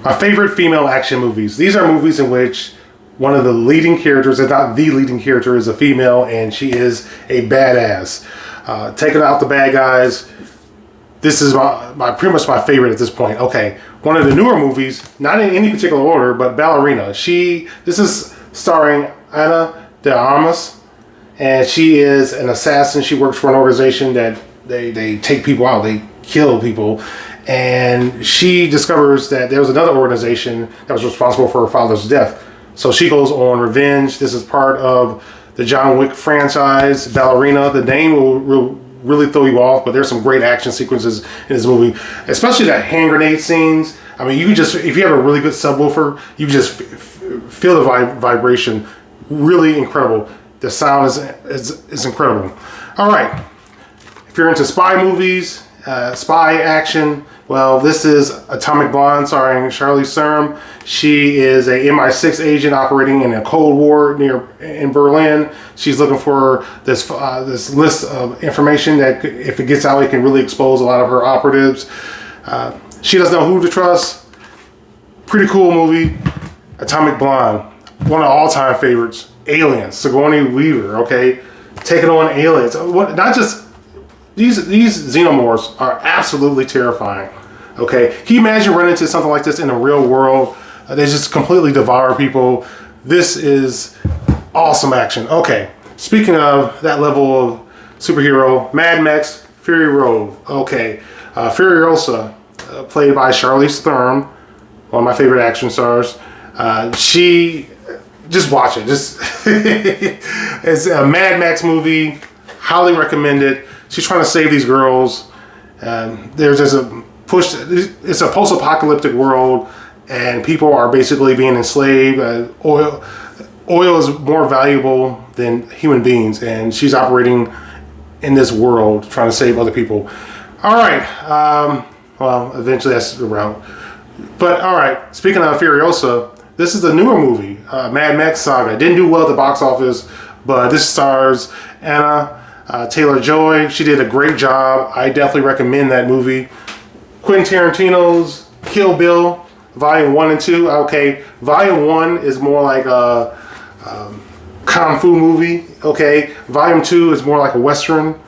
My favorite female action movies. These are movies in which one of the leading characters, if not the leading character, is a female, and she is a badass. Taking out the bad guys. This is pretty much my favorite at this point. Okay, one of the newer movies, not in any particular order, but Ballerina. This is starring Ana de Armas, and she is an assassin. She works for an organization that they take people out, they kill people, and she discovers that there was another organization that was responsible for her father's death. So she goes on revenge. This is part of the John Wick franchise, Ballerina. The name will really throw you off, but there's some great action sequences in this movie, especially the hand grenade scenes. I mean, you can just, if you have a really good subwoofer, you can just feel the vibration. Really incredible. The sound is incredible. All right, if you're into spy movies, spy action, well, this is Atomic Blonde, starring Charlize Theron. She is a MI6 agent operating in a Cold War in Berlin. She's looking for this list of information that, if it gets out, it can really expose a lot of her operatives. She doesn't know who to trust. Pretty cool movie. Atomic Blonde, one of all-time favorites. Aliens, Sigourney Weaver. Okay, taking on aliens. Not just these xenomorphs are absolutely terrifying. Okay, can you imagine running into something like this in the real world? They just completely devour people. This is awesome action. Okay, speaking of that level of superhero, Mad Max Fury Road. Okay, Furiosa, played by Charlize Theron, one of my favorite action stars. She, just watch it. It's a Mad Max movie. Highly recommend it. She's trying to save these girls. There's just a push. It's a post-apocalyptic world, and people are basically being enslaved. Oil is more valuable than human beings, and she's operating in this world trying to save other people. All right. Well, eventually that's the route. But all right. Speaking of Furiosa, this is a newer movie, Mad Max Saga. It didn't do well at the box office, but this stars Anna Taylor-Joy. She did a great job. I definitely recommend that movie. Quentin Tarantino's Kill Bill, Volume 1 and 2. Okay, Volume 1 is more like a Kung Fu movie. Okay, Volume 2 is more like a Western.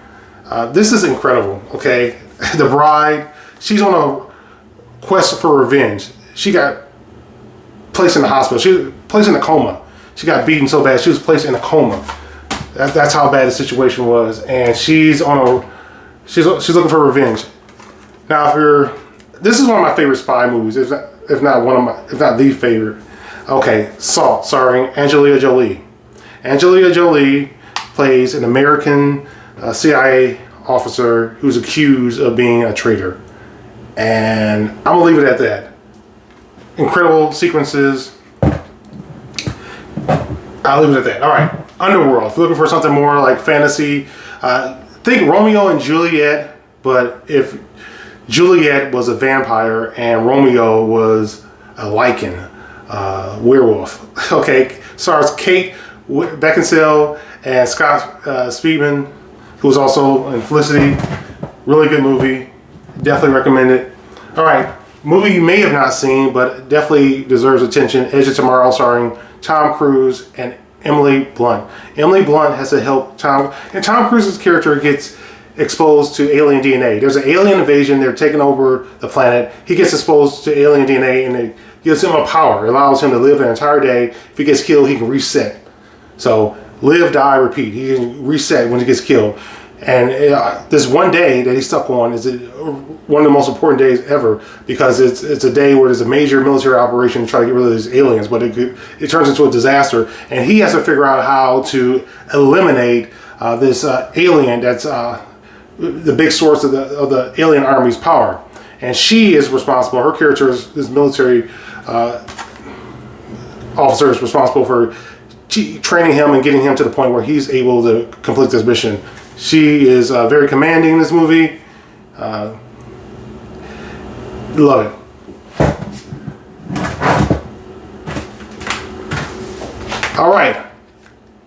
This is incredible. Okay, the bride, she's on a quest for revenge. She got placed in the hospital. She was placed in a coma. She got beaten so bad she was placed in a coma. That's how bad the situation was, and she's looking for revenge. Now, this is one of my favorite spy movies, if not the favorite. Okay, Salt, starring Angelina Jolie. Angelina Jolie plays an American CIA officer who's accused of being a traitor, and I'm gonna leave it at that. Incredible sequences. I'll leave it at that. All right, Underworld. If you're looking for something more like fantasy, think Romeo and Juliet, but if Juliet was a vampire and Romeo was a lichen, werewolf. Okay, stars Kate Beckinsale and Scott Speedman, who was also in Felicity. Really good movie. Definitely recommend it. All right, movie you may have not seen, but definitely deserves attention. Edge of Tomorrow, starring Tom Cruise and Emily Blunt. Emily Blunt has to help Tom Cruise's character gets exposed to alien DNA. There's an alien invasion. They're taking over the planet. He gets exposed to alien DNA, and it gives him a power. It allows him to live an entire day. If he gets killed, he can reset. So live, die, repeat. He can reset when he gets killed. And this one day that he's stuck on is one of the most important days ever, because it's a day where there's a major military operation to try to get rid of these aliens, but it turns into a disaster, and he has to figure out how to eliminate this alien that's the big source of the alien army's power. And she is responsible. Her character is this military officer is responsible for training him and getting him to the point where he's able to complete this mission. She is very commanding in this movie. Love it. All right,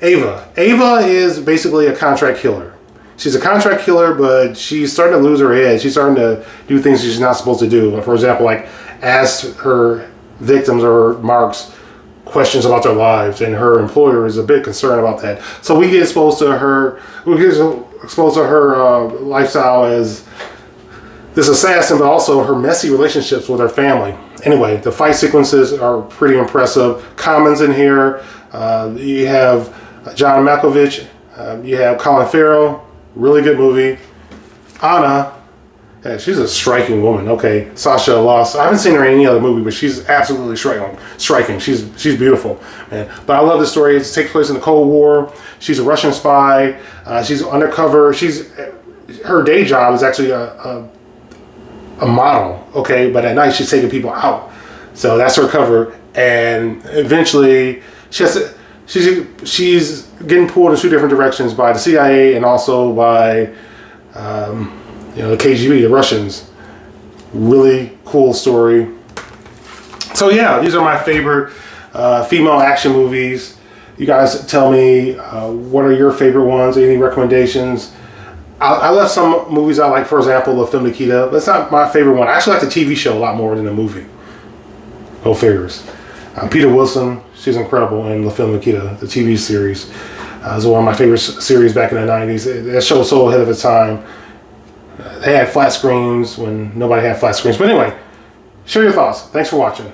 Ava. Ava is basically a contract killer. She's a contract killer, but she's starting to lose her head. She's starting to do things she's not supposed to do. For example, like ask her victims or marks questions about their lives, and her employer is a bit concerned about that. So we get exposed to her. We get exposed to her lifestyle as this assassin, but also her messy relationships with her family. Anyway, the fight sequences are pretty impressive. Commons in here. You have John Malkovich. You have Colin Farrell. Really good movie. Anna. Yeah, she's a striking woman. Okay, Sasha Loss. I haven't seen her in any other movie, but she's absolutely striking. She's beautiful, man. But I love this story. It takes place in the Cold War. She's a Russian spy. She's undercover. Her day job is actually a model. Okay, but at night she's taking people out. So that's her cover. And eventually she's getting pulled in two different directions by the CIA and also by the KGB, the Russians. Really cool story. So yeah, these are my favorite female action movies. You guys tell me what are your favorite ones? Any recommendations? I left some movies out, like for example, La Femme Nikita. That's not my favorite one. I actually like the TV show a lot more than the movie. Go figures. Peter Wilson, she's incredible in La Femme Nikita, the TV series. It was one of my favorite series back in the 90s. That show was so ahead of its time. They had flat screens when nobody had flat screens. But anyway, share your thoughts. Thanks for watching.